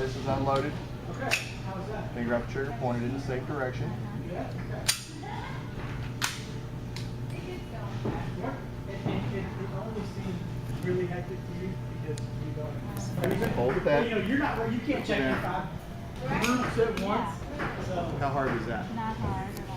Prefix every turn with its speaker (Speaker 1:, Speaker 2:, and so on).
Speaker 1: this is unloaded.
Speaker 2: Okay. How was that?
Speaker 1: Finger off the trigger, pointed in the safe direction.
Speaker 2: Yeah. Okay. It only seems really hectic to you because you don't.
Speaker 1: Hold that.
Speaker 2: You know, you're not. You can't check your 5 groups at once. So.
Speaker 1: How hard is that?
Speaker 3: Not hard at all.